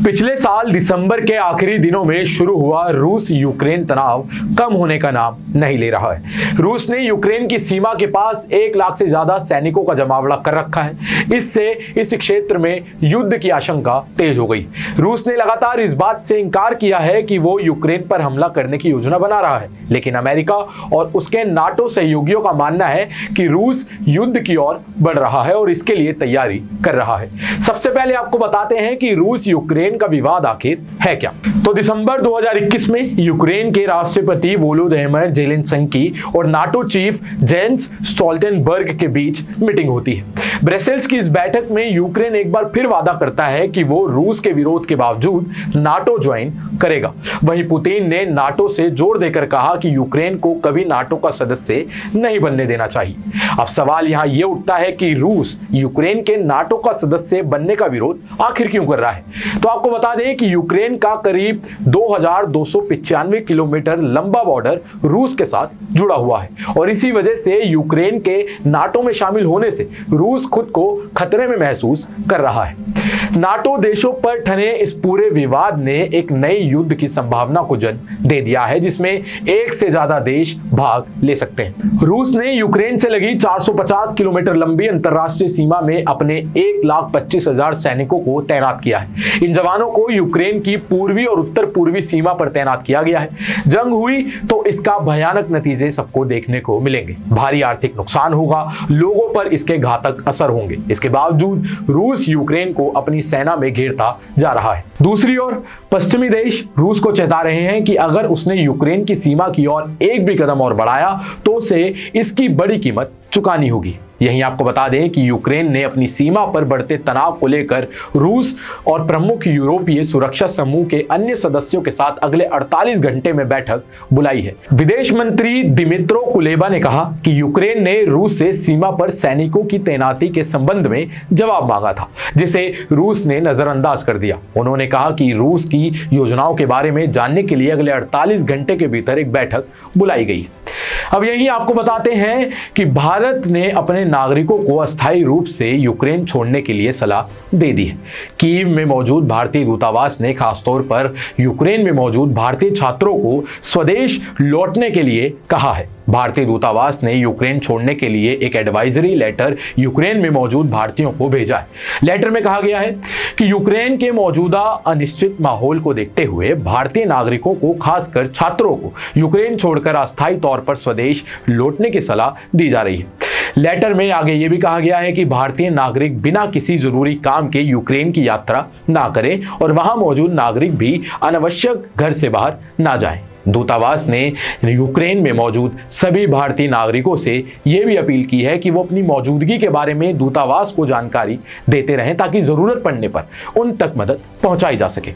पिछले साल दिसंबर के आखिरी दिनों में शुरू हुआ रूस यूक्रेन तनाव कम होने का नाम नहीं ले रहा है। रूस ने यूक्रेन की सीमा के पास 1 लाख से ज्यादा सैनिकों का जमावड़ा कर रखा है। इससे इस क्षेत्र में युद्ध की आशंका तेज हो गई। रूस ने लगातार इस बात से इनकार किया है कि वो यूक्रेन पर हमला करने की योजना बना रहा है, लेकिन अमेरिका और उसके नाटो सहयोगियों का मानना है कि रूस युद्ध की ओर बढ़ रहा है और इसके लिए तैयारी कर रहा है। सबसे पहले आपको बताते हैं कि रूस यूक्रेन का विवाद आखिर है क्या। तो दिसंबर 2021 में यूक्रेन के राष्ट्रपति वोलोदिमीर ज़ेलेंस्की और नाटो चीफ जेंस स्टोल्टेनबर्ग के बीच मीटिंग होती है। ब्रसेल्स की इस बैठक में यूक्रेन एक बार फिर वादा करता है कि वो रूस के विरोध के बावजूद नाटो ज्वाइन करेगा। वहीं पुतिन ने नाटो से जोर देकर कहा कि यूक्रेन को कभी नाटो का सदस्य नहीं बनने देना चाहिए। अब सवाल यहां यह उठता है कि रूस यूक्रेन के नाटो का सदस्य बनने का विरोध आखिर क्यों कर रहा है। तो आपको बता दें कि यूक्रेन का करीब 2295 किलोमीटर लंबा बॉर्डर रूस के साथ जुड़ा हुआ है और इसी वजह से यूक्रेन के नाटो में शामिल होने से रूस खुद को खतरे में महसूस कर रहा है। नाटो देशों पर ठने इस पूरे विवाद ने एक नई युद्ध की संभावना को जन्म दे दिया है, जिसमें एक से ज्यादा देश भाग ले सकते हैं। रूस ने यूक्रेन से लगी 450 किलोमीटर लंबी अंतरराष्ट्रीय सीमा में अपने 1,25,000 सैनिकों को तैनात किया है। इन जवानों को यूक्रेन की पूर्वी और उत्तर पूर्वी सीमा पर तैनात किया गया है। जंग हुई तो इसका भयानक नतीजे सबको देखने को मिलेंगे। भारी आर्थिक नुकसान होगा, लोगों पर इसके घातक असर होंगे। इसके बावजूद रूस यूक्रेन को अपनी सेना में घेरता जा रहा है। दूसरी ओर पश्चिमी देश रूस को चेता रहे हैं कि अगर उसने यूक्रेन की सीमा की ओर एक भी कदम और बढ़ाया तो उसे इसकी बड़ी कीमत चुकानी होगी। यहीं आपको बता दें कि यूक्रेन ने अपनी सीमा पर बढ़ते तनाव को लेकर रूस और प्रमुख यूरोपीय सुरक्षा समूह के अन्य सदस्यों के साथ अगले 48 घंटे में बैठक बुलाई है। विदेश मंत्री दिमित्रो कुलेबा ने कहा कि यूक्रेन ने रूस से सीमा पर सैनिकों की तैनाती के संबंध में जवाब मांगा था, जिसे रूस ने नजरअंदाज कर दिया। उन्होंने कहा कि रूस की योजनाओं के बारे में जानने के लिए अगले 48 घंटे के भीतर एक बैठक बुलाई गई। अब यही आपको बताते हैं कि भारत ने अपने नागरिकों को अस्थायी रूप से यूक्रेन छोड़ने के लिए सलाह दे दी है। कीव में मौजूद भारतीय दूतावास ने खासतौर पर यूक्रेन में मौजूद भारतीय छात्रों को स्वदेश लौटने के लिए कहा है। भारतीय दूतावास ने यूक्रेन छोड़ने के लिए एक एडवाइजरी लेटर यूक्रेन में मौजूद भारतीयों को भेजा है। लेटर में कहा गया है कि यूक्रेन के मौजूदा अनिश्चित माहौल को देखते हुए भारतीय नागरिकों को, खासकर छात्रों को, यूक्रेन छोड़कर अस्थायी तौर पर स्वदेश लौटने की सलाह दी जा रही है। लेटर में आगे ये भी कहा गया है कि भारतीय नागरिक बिना किसी जरूरी काम के यूक्रेन की यात्रा ना करें और वहां मौजूद नागरिक भी अनावश्यक घर से बाहर ना जाएं। दूतावास ने यूक्रेन में मौजूद सभी भारतीय नागरिकों से यह भी अपील की है कि वो अपनी मौजूदगी के बारे में दूतावास को जानकारी देते रहें ताकि जरूरत पड़ने पर उन तक मदद पहुंचाई जा सके।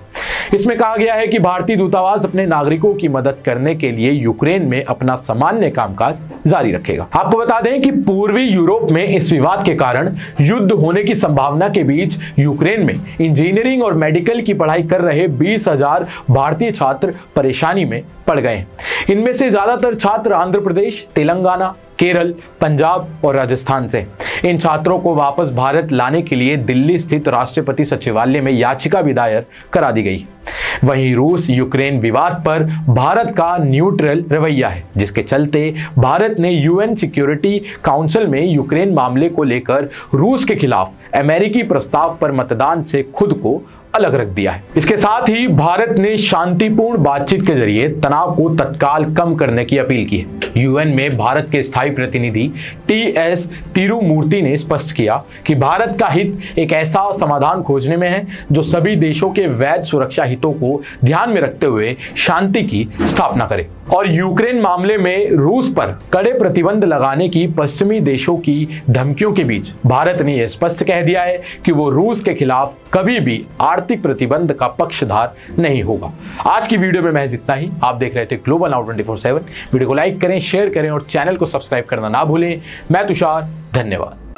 इसमें कहा गया है कि भारतीय दूतावास अपने नागरिकों की मदद करने के लिए यूक्रेन में अपना सामान्य कामकाज जारी रखेगा। आपको बता दें कि पूर्वी यूरोप में इस विवाद के कारण युद्ध होने की संभावना के बीच यूक्रेन में इंजीनियरिंग और मेडिकल की पढ़ाई कर रहे 20,000 भारतीय छात्र परेशानी में पड़ गए हैं। इनमें से ज्यादातर छात्र आंध्र प्रदेश, तेलंगाना, केरल, पंजाब और राजस्थान से। इन छात्रों को वापस भारत लाने के लिए दिल्ली स्थित राष्ट्रपति सचिवालय में याचिका भी दायर करा दी गई। वहीं रूस यूक्रेन विवाद पर भारत का न्यूट्रल रवैया है, जिसके चलते भारत ने यूएन सिक्योरिटी काउंसिल में यूक्रेन मामले को लेकर रूस के खिलाफ अमेरिकी प्रस्ताव पर मतदान से खुद को अलग रख दिया है। इसके साथ ही भारत ने शांतिपूर्ण बातचीत के जरिए तनाव को तत्काल कम करने की अपील की है। यूएन में भारत के स्थायी प्रतिनिधि टी.एस. तिरुमूर्ति ने स्पष्ट किया कि भारत का हित एक ऐसा समाधान खोजने में है जो सभी देशों के वैध सुरक्षा हितों को ध्यान में रखते हुए शांति की स्थापना करे। और यूक्रेन मामले में रूस पर कड़े प्रतिबंध लगाने की पश्चिमी देशों की धमकियों के बीच भारत ने यह स्पष्ट कह दिया है कि वो रूस के खिलाफ कभी भी आर्थिक प्रतिबंध का पक्षधार नहीं होगा। आज की वीडियो में महज इतना ही। आप देख रहे थे ग्लोबल नाउ 24/7। वीडियो को लाइक करें, शेयर करें और चैनल को सब्सक्राइब करना ना भूलें। मैं तुषार, धन्यवाद।